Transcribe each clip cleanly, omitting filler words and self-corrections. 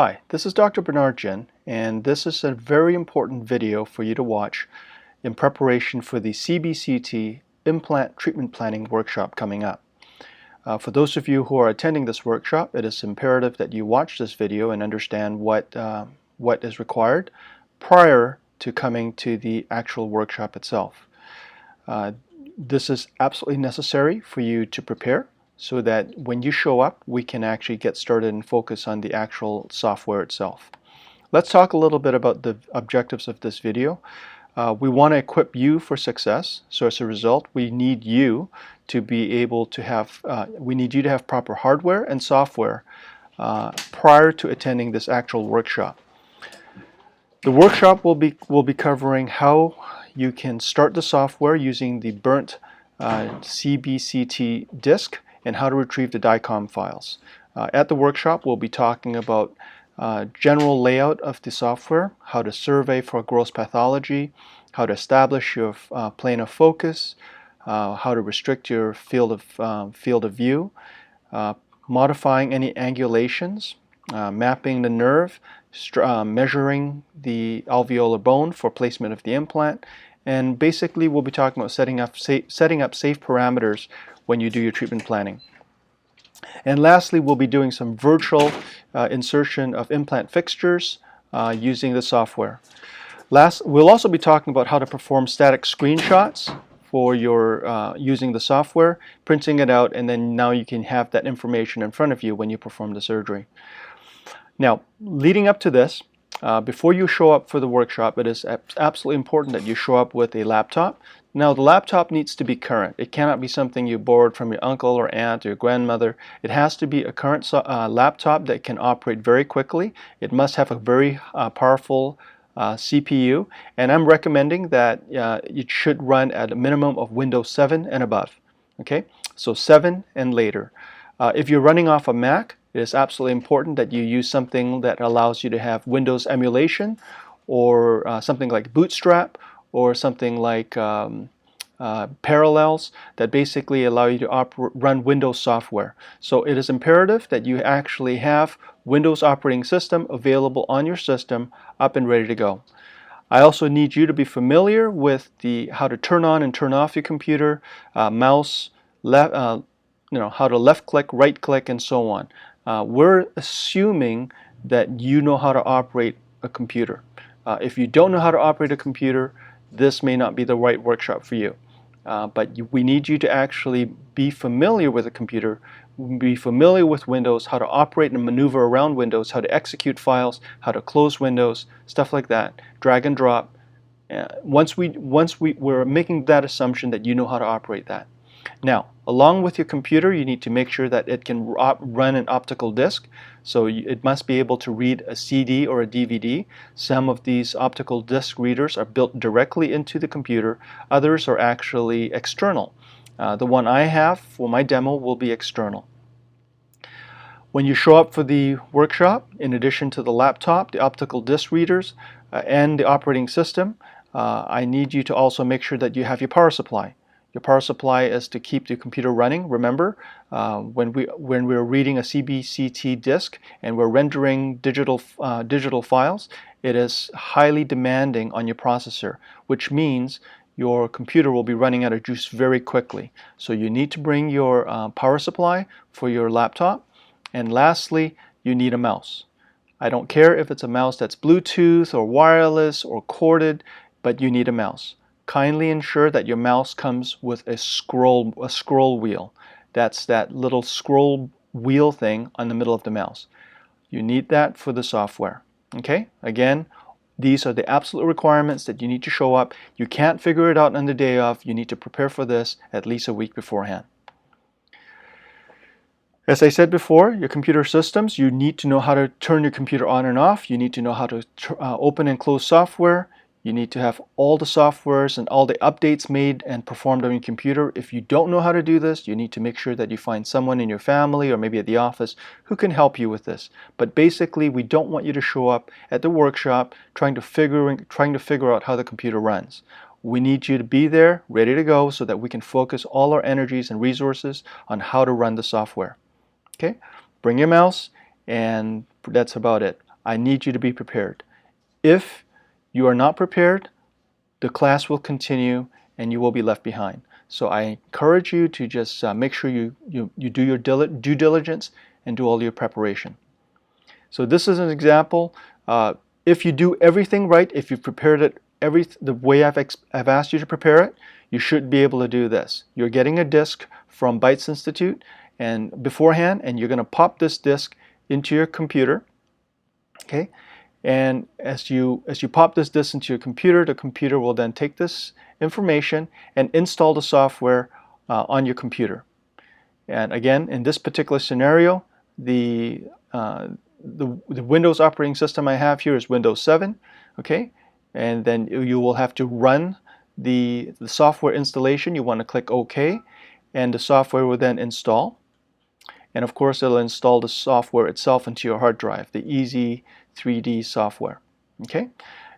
Hi, this is Dr. Bernard Jin, and this is a very important video for you to watch in preparation for the CBCT Implant Treatment Planning Workshop coming up. For those of you who are attending this workshop, it is imperative that you watch this video and understand what is required prior to coming to the actual workshop itself. This is absolutely necessary for you to prepare, so that when you show up, we can actually get started and focus on the actual software itself. Let's talk a little bit about the objectives of this video. We want to equip you for success, so as a result, we need you to be able to have, proper hardware and software prior to attending this actual workshop. The workshop will be covering how you can start the software using the burnt CBCT disk, and how to retrieve the DICOM files. At the workshop, we'll be talking about general layout of the software, how to survey for gross pathology, how to establish your plane of focus, how to restrict your field of view, modifying any angulations, mapping the nerve, measuring the alveolar bone for placement of the implant, and basically we'll be talking about setting up safe parameters when you do your treatment planning. And lastly, we'll be doing some virtual insertion of implant fixtures using the software. We'll also be talking about how to perform static screenshots for your using the software, printing it out, and then now you can have that information in front of you when you perform the surgery. Now, leading up to this, before you show up for the workshop, it is absolutely important that you show up with a laptop. Now, the laptop needs to be current. It cannot be something you borrowed from your uncle or aunt or your grandmother. It has to be a current laptop that can operate very quickly. It must have a very powerful CPU, and I'm recommending that it should run at a minimum of Windows 7 and above. Okay, so 7 and later. If you're running off a Mac, it is absolutely important that you use something that allows you to have Windows emulation, or something like Bootstrap, or something like Parallels, that basically allow you to run Windows software. So it is imperative that you actually have Windows operating system available on your system, up and ready to go. I also need you to be familiar with how to turn on and turn off your computer, mouse, how to left click, right click, and so on. We're assuming that you know how to operate a computer. If you don't know how to operate a computer, this may not be the right workshop for you. But we need you to actually be familiar with a computer, be familiar with Windows, how to operate and maneuver around Windows, how to execute files, how to close Windows, stuff like that, drag and drop. We're making that assumption that you know how to operate that. Now, along with your computer, you need to make sure that it can run an optical disc. So it must be able to read a CD or a DVD. Some of these optical disc readers are built directly into the computer. Others are actually external. The one I have for my demo will be external. When you show up for the workshop, in addition to the laptop, the optical disc readers, and the operating system, I need you to also make sure that you have your power supply. Your power supply is to keep the computer running. Remember, when we're reading a CBCT disk and we're rendering digital files, it is highly demanding on your processor, which means your computer will be running out of juice very quickly. So you need to bring your power supply for your laptop. And lastly, you need a mouse. I don't care if it's a mouse that's Bluetooth or wireless or corded, but you need a mouse. Kindly ensure that your mouse comes with a scroll wheel. That's that little scroll wheel thing on the middle of the mouse. You need that for the software. Okay? Again, these are the absolute requirements that you need to show up. You can't figure it out on the day of. You need to prepare for this at least a week beforehand. As I said before, your computer systems, you need to know how to turn your computer on and off. You need to know how to open and close software. You need to have all the softwares and all the updates made and performed on your computer. If you don't know how to do this, you need to make sure that you find someone in your family or maybe at the office who can help you with this. But basically, we don't want you to show up at the workshop trying to figure out how the computer runs. We need you to be there, ready to go, so that we can focus all our energies and resources on how to run the software. Okay? Bring your mouse, and that's about it. I need you to be prepared. If you are not prepared, the class will continue and you will be left behind. So I encourage you to just make sure you do your due diligence and do all your preparation. So this is an example. If you do everything right, if you've prepared it the way I've asked you to prepare it, you should be able to do this. You're getting a disk from Bytes Institute and beforehand, and you're going to pop this disk into your computer. Okay, and as you pop this disk into your computer, the computer will then take this information and install the software on your computer. And again, in this particular scenario, the Windows operating system I have here is Windows 7, okay? And then you will have to run the software installation. You want to click OK, and the software will then install. And of course, it'll install the software itself into your hard drive, the Easy 3D software, okay?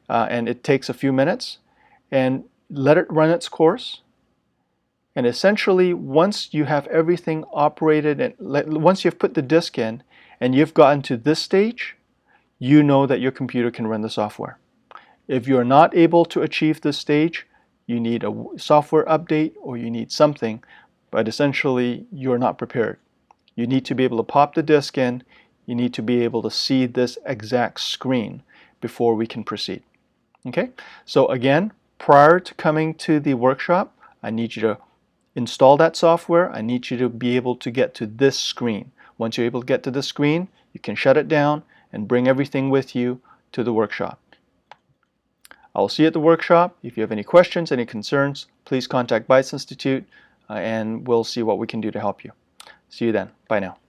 And it takes a few minutes, and let it run its course. And essentially, once you have everything operated, and once you've put the disk in, and you've gotten to this stage, you know that your computer can run the software. If you're not able to achieve this stage, you need a software update or you need something, but essentially you're not prepared. You need to be able to pop the disk in, you need to be able to see this exact screen before we can proceed. Okay, so again, prior to coming to the workshop, I need you to install that software. I need you to be able to get to this screen. Once you're able to get to the screen, you can shut it down and bring everything with you to the workshop. I'll see you at the workshop. If you have any questions, any concerns, please contact Bytes Institute and we'll see what we can do to help you. See you then. Bye now.